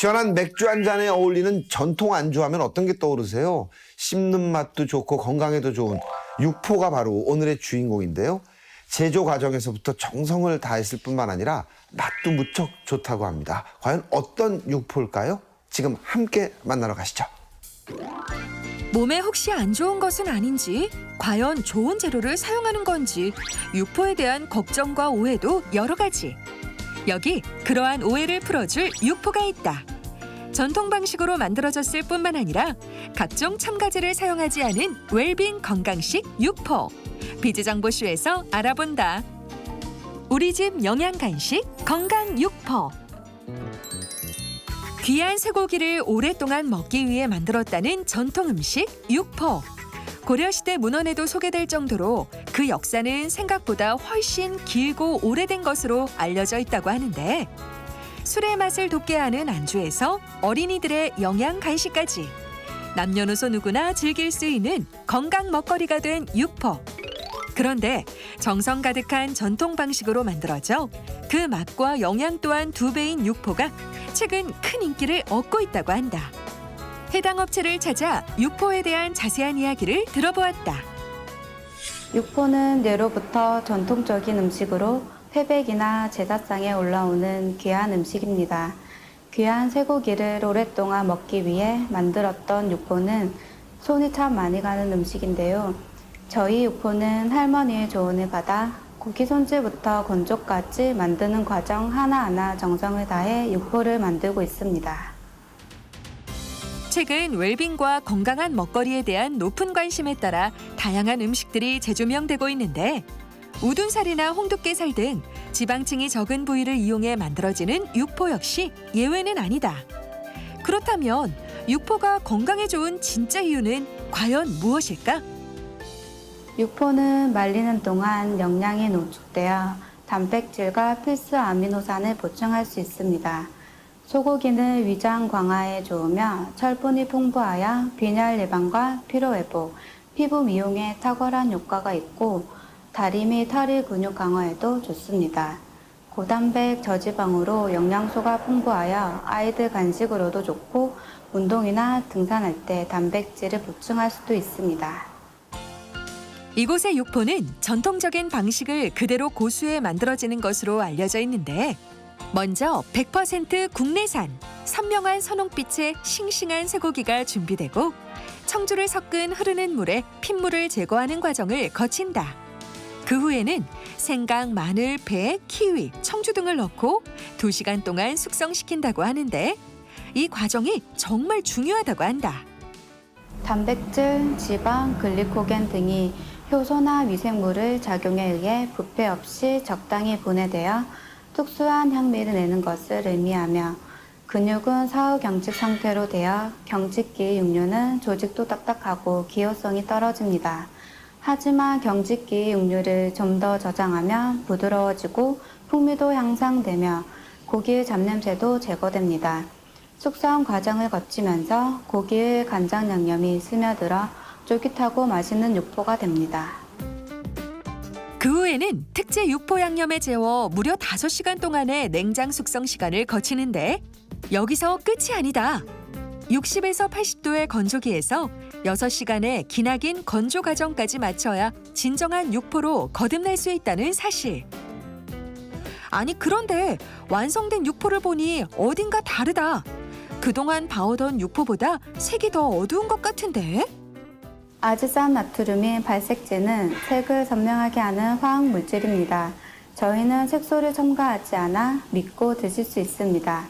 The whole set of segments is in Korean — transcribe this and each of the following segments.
시원한 맥주 한 잔에 어울리는 전통 안주 하면 어떤 게 떠오르세요? 씹는 맛도 좋고 건강에도 좋은 육포가 바로 오늘의 주인공인데요. 제조 과정에서부터 정성을 다했을 뿐만 아니라 맛도 무척 좋다고 합니다. 과연 어떤 육포일까요? 지금 함께 만나러 가시죠. 몸에 혹시 안 좋은 것은 아닌지, 과연 좋은 재료를 사용하는 건지, 육포에 대한 걱정과 오해도 여러 가지. 여기 그러한 오해를 풀어줄 육포가 있다. 전통 방식으로 만들어졌을 뿐만 아니라 각종 첨가제를 사용하지 않은 웰빙 건강식 육포. 비즈정보쇼에서 알아본다. 우리 집 영양 간식 건강 육포. 귀한 쇠고기를 오랫동안 먹기 위해 만들었다는 전통 음식 육포. 고려시대 문헌에도 소개될 정도로 그 역사는 생각보다 훨씬 길고 오래된 것으로 알려져 있다고 하는데, 술의 맛을 돋게 하는 안주에서 어린이들의 영양 간식까지 남녀노소 누구나 즐길 수 있는 건강 먹거리가 된 육포. 그런데 정성 가득한 전통 방식으로 만들어져 그 맛과 영양 또한 2배인 육포가 최근 큰 인기를 얻고 있다고 한다. 해당 업체를 찾아 육포에 대한 자세한 이야기를 들어보았다. 육포는 예로부터 전통적인 음식으로 회백이나 제사상에 올라오는 귀한 음식입니다. 귀한 쇠고기를 오랫동안 먹기 위해 만들었던 육포는 손이 참 많이 가는 음식인데요. 저희 육포는 할머니의 조언을 받아 고기 손질부터 건조까지 만드는 과정 하나하나 정성을 다해 육포를 만들고 있습니다. 최근 웰빙과 건강한 먹거리에 대한 높은 관심에 따라 다양한 음식들이 재조명되고 있는데, 우둔살이나 홍두깨살 등 지방층이 적은 부위를 이용해 만들어지는 육포 역시 예외는 아니다. 그렇다면 육포가 건강에 좋은 진짜 이유는 과연 무엇일까? 육포는 말리는 동안 영양이 농축되어 단백질과 필수 아미노산을 보충할 수 있습니다. 소고기는 위장 강화에 좋으며 철분이 풍부하여 빈혈 예방과 피로 회복, 피부 미용에 탁월한 효과가 있고 다리 및 허리 근육 강화에도 좋습니다. 고단백 저지방으로 영양소가 풍부하여 아이들 간식으로도 좋고 운동이나 등산할 때 단백질을 보충할 수도 있습니다. 이곳의 육포는 전통적인 방식을 그대로 고수해 만들어지는 것으로 알려져 있는데, 먼저 100% 국내산, 선명한 선홍빛의 싱싱한 쇠고기가 준비되고 청주를 섞은 흐르는 물에 핏물을 제거하는 과정을 거친다. 그 후에는 생강, 마늘, 배, 키위, 청주 등을 넣고 2시간 동안 숙성시킨다고 하는데, 이 과정이 정말 중요하다고 한다. 단백질, 지방, 글리코겐 등이 효소나 미생물을 작용에 의해 부패 없이 적당히 분해되어 특수한 향미를 내는 것을 의미하며, 근육은 사후 경직 상태로 되어 경직기 육류는 조직도 딱딱하고 기호성이 떨어집니다. 하지만 경직기 육류를 좀 더 저장하면 부드러워지고 풍미도 향상되며 고기의 잡냄새도 제거됩니다. 숙성 과정을 거치면서 고기의 간장 양념이 스며들어 쫄깃하고 맛있는 육포가 됩니다. 그 후에는 특제 육포 양념에 재워 무려 5시간 동안의 냉장 숙성 시간을 거치는데, 여기서 끝이 아니다. 60에서 80도의 건조기에서 6시간의 기나긴 건조 과정까지 마쳐야 진정한 육포로 거듭날 수 있다는 사실. 아니, 그런데 완성된 육포를 보니 어딘가 다르다. 그동안 봐오던 육포보다 색이 더 어두운 것 같은데? 아지산 나트륨인 발색제는 색을 선명하게 하는 화학 물질입니다. 저희는 색소를 첨가하지 않아 믿고 드실 수 있습니다.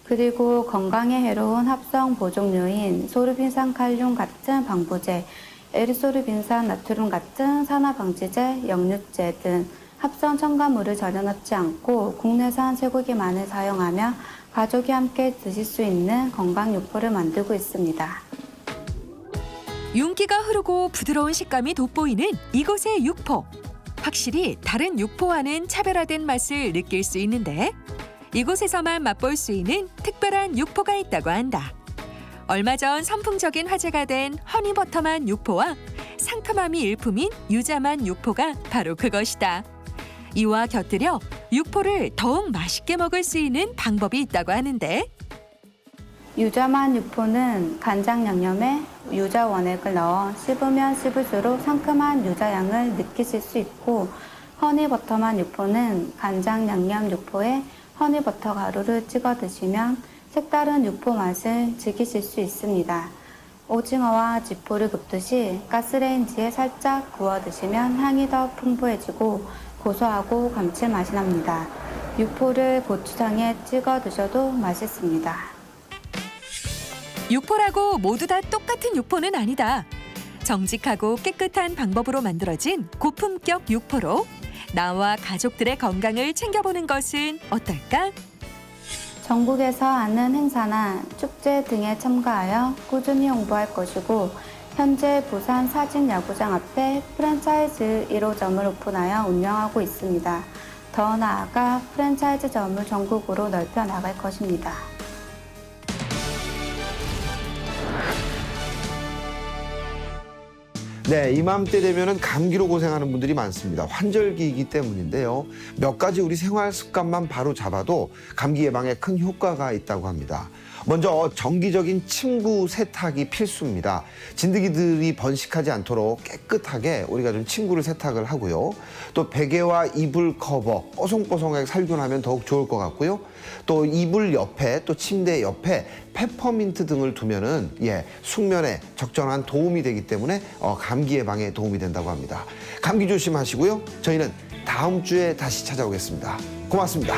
그리고 건강에 해로운 합성 보존료인 소르빈산 칼륨 같은 방부제, 에리소르빈산 나트륨 같은 산화 방지제, 역류제 등 합성 첨가물을 전혀 넣지 않고 국내산 쇠고기만을 사용하며 가족이 함께 드실 수 있는 건강 육포를 만들고 있습니다. 윤기가 흐르고 부드러운 식감이 돋보이는 이곳의 육포. 확실히 다른 육포와는 차별화된 맛을 느낄 수 있는데, 이곳에서만 맛볼 수 있는 특별한 육포가 있다고 한다. 얼마 전 선풍적인 화제가 된 허니버터만 육포와 상큼함이 일품인 유자만 육포가 바로 그것이다. 이와 곁들여 육포를 더욱 맛있게 먹을 수 있는 방법이 있다고 하는데, 유자만 육포는 간장 양념에 유자 원액을 넣어 씹으면 씹을수록 상큼한 유자향을 느끼실 수 있고, 허니버터만 육포는 간장 양념 육포에 허니버터 가루를 찍어 드시면 색다른 육포 맛을 즐기실 수 있습니다. 오징어와 쥐포를 굽듯이 가스레인지에 살짝 구워 드시면 향이 더 풍부해지고 고소하고 감칠맛이 납니다. 육포를 고추장에 찍어 드셔도 맛있습니다. 육포라고 모두 다 똑같은 육포는 아니다. 정직하고 깨끗한 방법으로 만들어진 고품격 육포로 나와 가족들의 건강을 챙겨보는 것은 어떨까? 전국에서 하는 행사나 축제 등에 참가하여 꾸준히 홍보할 것이고, 현재 부산 사직야구장 앞에 프랜차이즈 1호점을 오픈하여 운영하고 있습니다. 더 나아가 프랜차이즈점을 전국으로 넓혀 나갈 것입니다. 네, 이맘때 되면은 감기로 고생하는 분들이 많습니다. 환절기이기 때문인데요. 몇 가지 우리 생활 습관만 바로 잡아도 감기 예방에 큰 효과가 있다고 합니다. 먼저 정기적인 침구 세탁이 필수입니다. 진드기들이 번식하지 않도록 깨끗하게 우리가 좀 침구를 세탁을 하고요. 또 베개와 이불 커버 뽀송뽀송하게 살균하면 더욱 좋을 것 같고요. 또 이불 옆에 또 침대 옆에 페퍼민트 등을 두면은 숙면에 적절한 도움이 되기 때문에 감기 예방에 도움이 된다고 합니다. 감기 조심하시고요. 저희는 다음 주에 다시 찾아오겠습니다. 고맙습니다.